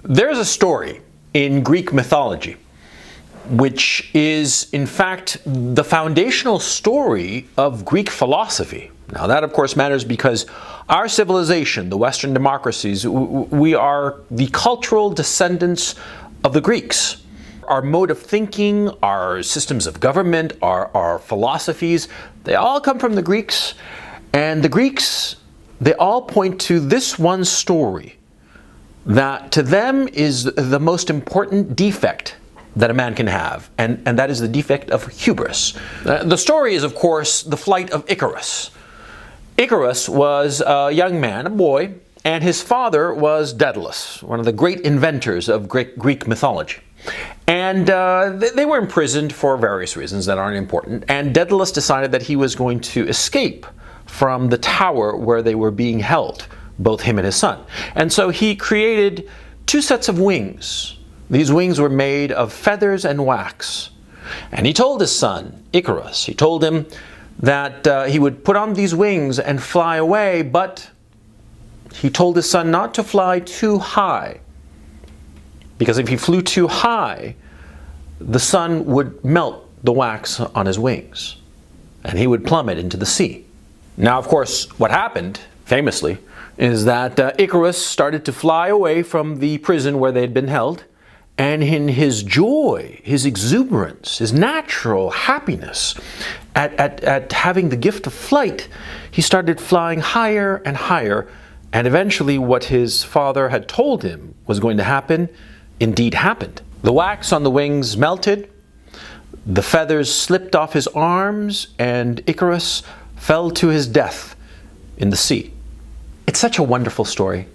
There's a story in Greek mythology which is, in fact, the foundational story of Greek philosophy. Now, that, of course, matters because our civilization, the Western democracies, we are the cultural descendants of the Greeks. Our mode of thinking, our systems of government, our philosophies, they all come from the Greeks. And the Greeks, they all point to this one story that to them is the most important defect that a man can have, and that is the defect of hubris. The story is, of course, the flight of Icarus. Icarus was a young man, a boy, and his father was Daedalus, one of the great inventors of Greek mythology. And they were imprisoned for various reasons that aren't important, and Daedalus decided that he was going to escape from the tower where they were being held, both him and his son. And so he created two sets of wings. These wings were made of feathers and wax. And he told his son, Icarus, he told him that he would put on these wings and fly away, but he told his son not to fly too high. Because if he flew too high, the sun would melt the wax on his wings, and he would plummet into the sea. Now, of course, what happened, famously, is that Icarus started to fly away from the prison where they had been held, and in his joy, his exuberance, his natural happiness at having the gift of flight, he started flying higher and higher, and eventually what his father had told him was going to happen indeed happened. The wax on the wings melted, the feathers slipped off his arms, and Icarus fell to his death in the sea. It's such a wonderful story.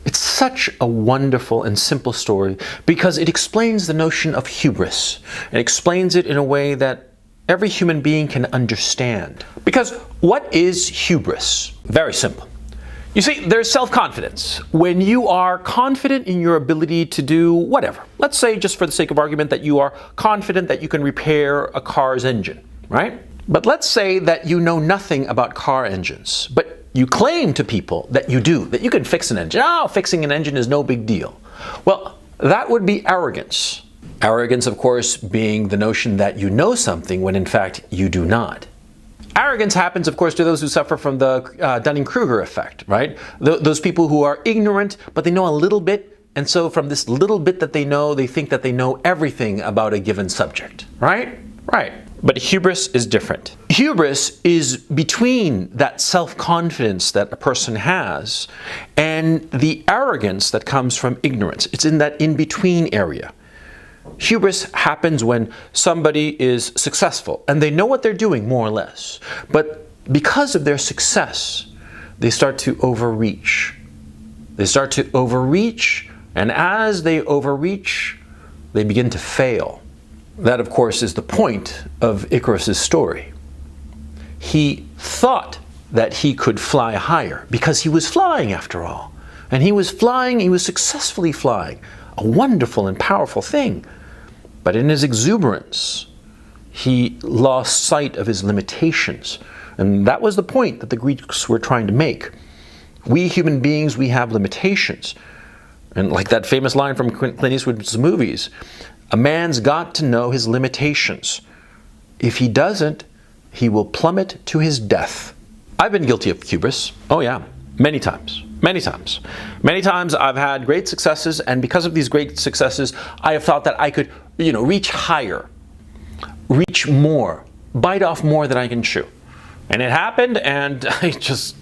It's such a wonderful and simple story because it explains the notion of hubris. It explains it in a way that every human being can understand. Because what is hubris? Very simple. You see, there's self-confidence. When you are confident in your ability to do whatever. Let's say, just for the sake of argument, that you are confident that you can repair a car's engine, right? But let's say that you know nothing about car engines, but you claim to people that you do, that you can fix an engine. Oh, fixing an engine is no big deal. Well, that would be arrogance. Arrogance, of course, being the notion that you know something when in fact you do not. Arrogance happens, of course, to those who suffer from the Dunning-Kruger effect, right? Those people who are ignorant, but they know a little bit, and so from this little bit that they know, they think that they know everything about a given subject, right? Right. But hubris is different. Hubris is between that self-confidence that a person has and the arrogance that comes from ignorance. It's in that in-between area. Hubris happens when somebody is successful and they know what they're doing, more or less. But because of their success, they start to overreach. They start to overreach, and as they overreach, they begin to fail. That, of course, is the point of Icarus's story. He thought that he could fly higher because he was flying after all. And he was flying, he was successfully flying. A wonderful and powerful thing. But in his exuberance, he lost sight of his limitations. And that was the point that the Greeks were trying to make. We human beings, we have limitations. And like that famous line from Clint Eastwood's movies, a man's got to know his limitations. If he doesn't, he will plummet to his death. I've been guilty of hubris. Oh yeah, many times. Many times. Many times I've had great successes, and because of these great successes, I have thought that I could, reach higher, reach more, bite off more than I can chew. And it happened, and I just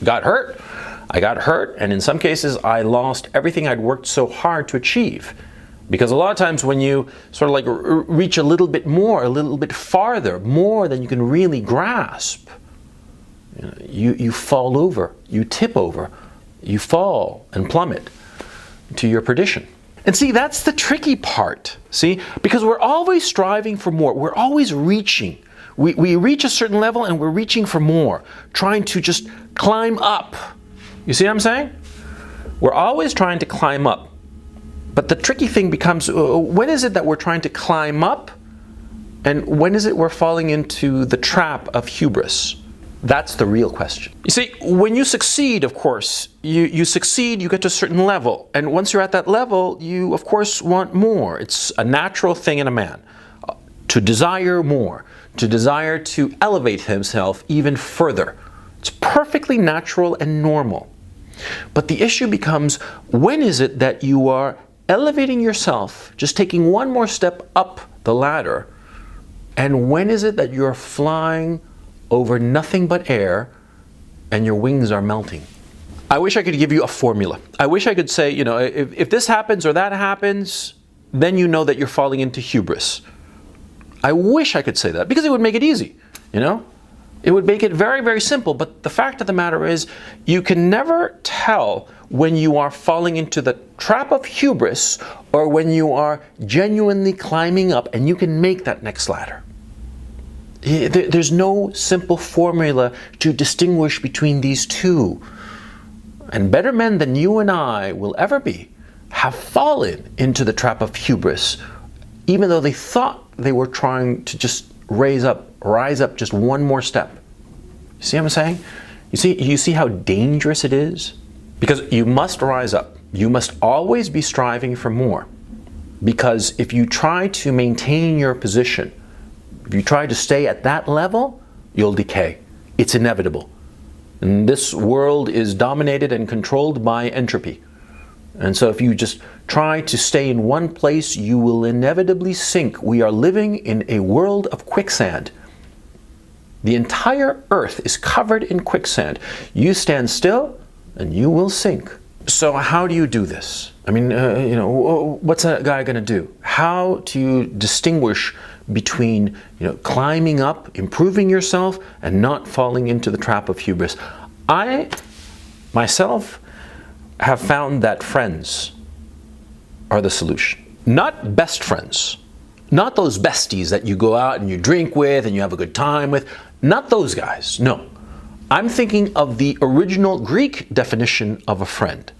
got hurt. I got hurt, and in some cases, I lost everything I'd worked so hard to achieve. Because a lot of times when you sort of like reach a little bit more, a little bit farther, more than you can really grasp, you fall over, you tip over, you fall and plummet to your perdition. And see, that's the tricky part, see? Because we're always striving for more. We're always reaching. We reach a certain level and we're reaching for more, trying to just climb up. You see what I'm saying? We're always trying to climb up. But the tricky thing becomes, when is it that we're trying to climb up? And when is it we're falling into the trap of hubris? That's the real question. You see, when you succeed, of course, you succeed, you get to a certain level. And once you're at that level, you, of course, want more. It's a natural thing in a man to desire more, to desire to elevate himself even further. It's perfectly natural and normal. But the issue becomes, when is it that you are elevating yourself, just taking one more step up the ladder, and when is it that you're flying over nothing but air and your wings are melting? I wish I could give you a formula. I wish I could say, you know, if this happens or that happens, then you know that you're falling into hubris. I wish I could say that, because it would make it easy, you know? It would make it very, very simple. But the fact of the matter is, you can never tell when you are falling into the trap of hubris or when you are genuinely climbing up and you can make that next ladder. There's no simple formula to distinguish between these two. And better men than you and I will ever be have fallen into the trap of hubris, even though they thought they were trying to just rise up just one more step. You see what I'm saying? You see how dangerous it is? Because you must rise up. You must always be striving for more. Because if you try to maintain your position, if you try to stay at that level, you'll decay. It's inevitable. And this world is dominated and controlled by entropy. And so if you just try to stay in one place, you will inevitably sink. We are living in a world of quicksand. The entire earth is covered in quicksand. You stand still and you will sink. So how do you do this? I mean, what's a guy going to do? How do you distinguish between, climbing up, improving yourself, and not falling into the trap of hubris? I, myself, have found that friends are the solution. Not best friends. Not those besties that you go out and you drink with and you have a good time with. Not those guys, no. I'm thinking of the original Greek definition of a friend.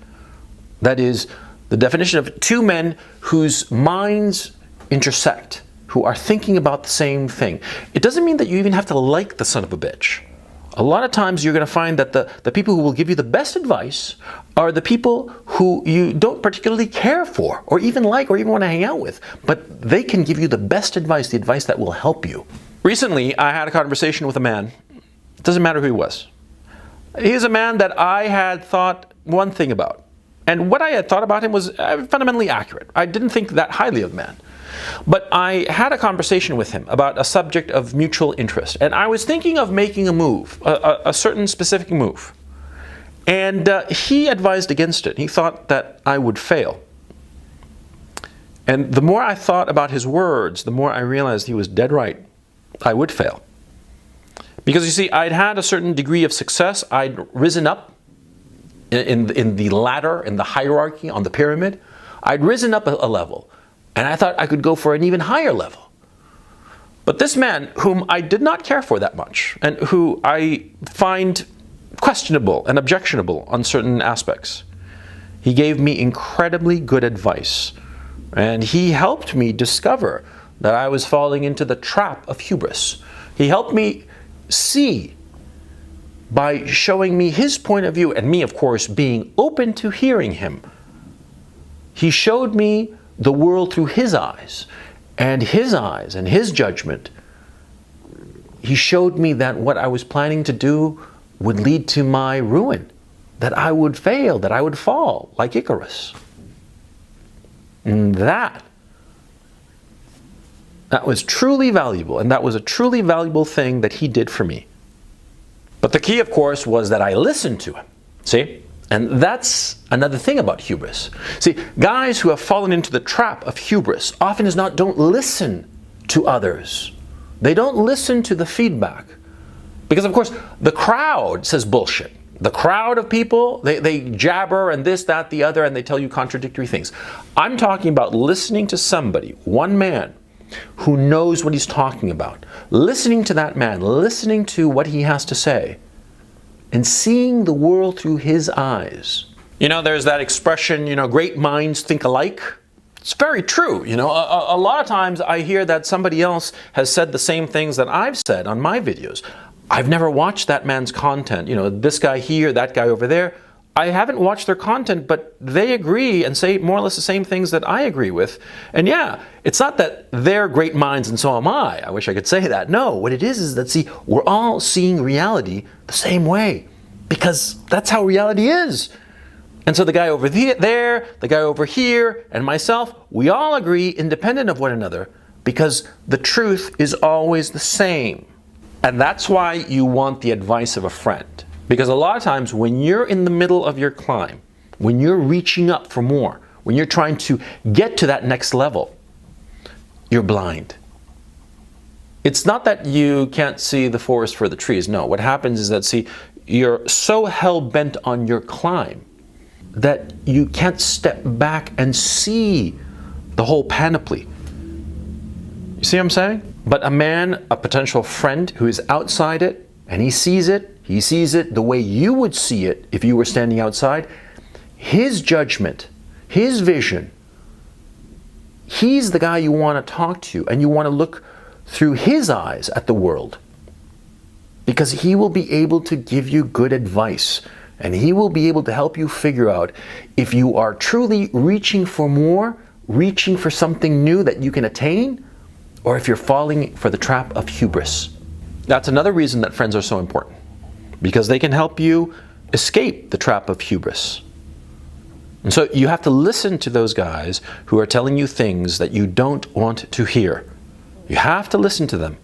That is, the definition of two men whose minds intersect, who are thinking about the same thing. It doesn't mean that you even have to like the son of a bitch. A lot of times you're going to find that the people who will give you the best advice are the people who you don't particularly care for, or even like, or even want to hang out with. But they can give you the best advice, the advice that will help you. Recently, I had a conversation with a man. It doesn't matter who he was. He's a man that I had thought one thing about. And what I had thought about him was fundamentally accurate. I didn't think that highly of the man. But I had a conversation with him about a subject of mutual interest. And I was thinking of making a move, a certain specific move. And he advised against it. He thought that I would fail. And the more I thought about his words, the more I realized he was dead right. I would fail. Because you see, I'd had a certain degree of success. I'd risen up in the ladder, in the hierarchy, on the pyramid. I'd risen up a level. And I thought I could go for an even higher level. But this man, whom I did not care for that much, and who I find questionable and objectionable on certain aspects, he gave me incredibly good advice. And he helped me discover that I was falling into the trap of hubris. He helped me see, by showing me his point of view, and me, of course, being open to hearing him. He showed me the world through his eyes and his judgment. He showed me that what I was planning to do would lead to my ruin, that I would fail, that I would fall like Icarus. And that was truly valuable, and that was a truly valuable thing that he did for me. But the key, of course, was that I listened to him. See? And that's another thing about hubris. See, guys who have fallen into the trap of hubris often don't listen to others. They don't listen to the feedback. Because, of course, the crowd says bullshit. The crowd of people, they jabber and this, that, the other, and they tell you contradictory things. I'm talking about listening to somebody, one man, who knows what he's talking about. Listening to that man, listening to what he has to say, and seeing the world through his eyes. There's that expression, great minds think alike. It's very true. A lot of times I hear that somebody else has said the same things that I've said on my videos. I've never watched that man's content. This guy here, that guy over there. I haven't watched their content, but they agree and say more or less the same things that I agree with. And yeah, it's not that they're great minds and so am I. I wish I could say that. No, what it is that, see, we're all seeing reality the same way because that's how reality is. And so the guy over there, the guy over here, and myself, we all agree independent of one another because the truth is always the same. And that's why you want the advice of a friend. Because a lot of times when you're in the middle of your climb, when you're reaching up for more, when you're trying to get to that next level, you're blind. It's not that you can't see the forest for the trees. No, what happens is that, see, you're so hell-bent on your climb that you can't step back and see the whole panoply. You see what I'm saying? But a man, a potential friend who is outside it, and he sees it the way you would see it if you were standing outside. His judgment, his vision, he's the guy you want to talk to, and you want to look through his eyes at the world. Because he will be able to give you good advice, and he will be able to help you figure out if you are truly reaching for more, reaching for something new that you can attain, or if you're falling for the trap of hubris. That's another reason that friends are so important. Because they can help you escape the trap of hubris. And so you have to listen to those guys who are telling you things that you don't want to hear. You have to listen to them.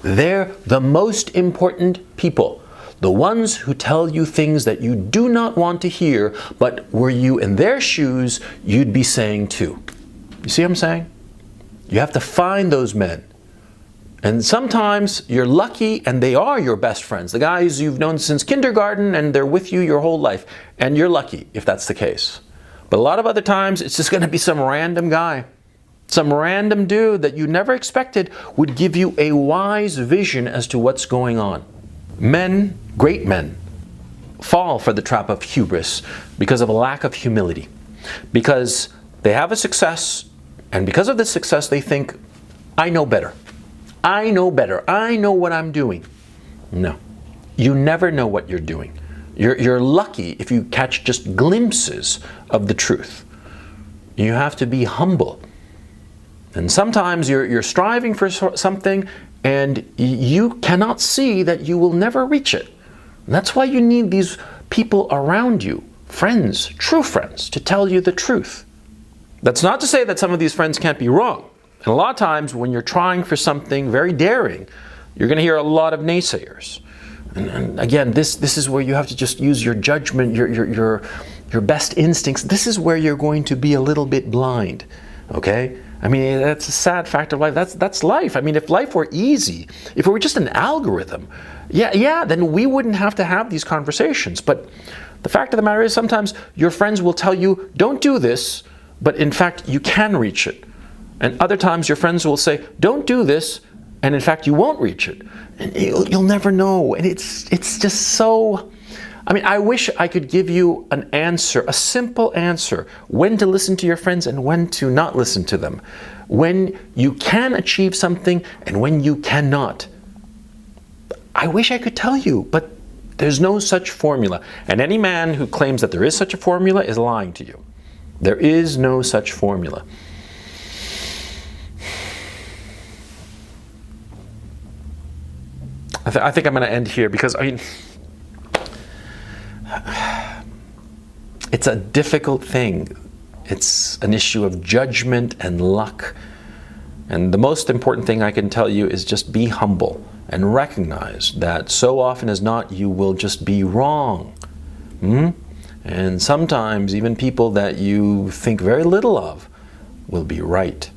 They're the most important people. The ones who tell you things that you do not want to hear, but were you in their shoes, you'd be saying too. You see what I'm saying? You have to find those men. And sometimes you're lucky and they are your best friends, the guys you've known since kindergarten and they're with you your whole life. And you're lucky if that's the case. But a lot of other times it's just going to be some random guy, some random dude that you never expected would give you a wise vision as to what's going on. Men, great men, fall for the trap of hubris because of a lack of humility. Because they have a success, and because of this success they think, I know better. I know better. I know what I'm doing. No. You never know what you're doing. You're lucky if you catch just glimpses of the truth. You have to be humble. And sometimes you're striving for something and you cannot see that you will never reach it. And that's why you need these people around you, friends, true friends, to tell you the truth. That's not to say that some of these friends can't be wrong. And a lot of times when you're trying for something very daring, you're going to hear a lot of naysayers. And again, this is where you have to just use your judgment, your best instincts. This is where you're going to be a little bit blind, okay? I mean, that's a sad fact of life. That's life. I mean, if life were easy, if it were just an algorithm, yeah, then we wouldn't have to have these conversations. But the fact of the matter is sometimes your friends will tell you, don't do this, but in fact, you can reach it. And other times your friends will say, don't do this, and in fact you won't reach it. And you'll never know. And it's just so, I mean, I wish I could give you an answer, a simple answer, when to listen to your friends and when to not listen to them. When you can achieve something and when you cannot. I wish I could tell you, but there's no such formula. And any man who claims that there is such a formula is lying to you. There is no such formula. I think I'm going to end here because, I mean, it's a difficult thing. It's an issue of judgment and luck. And the most important thing I can tell you is just be humble and recognize that so often as not, you will just be wrong. And sometimes even people that you think very little of will be right.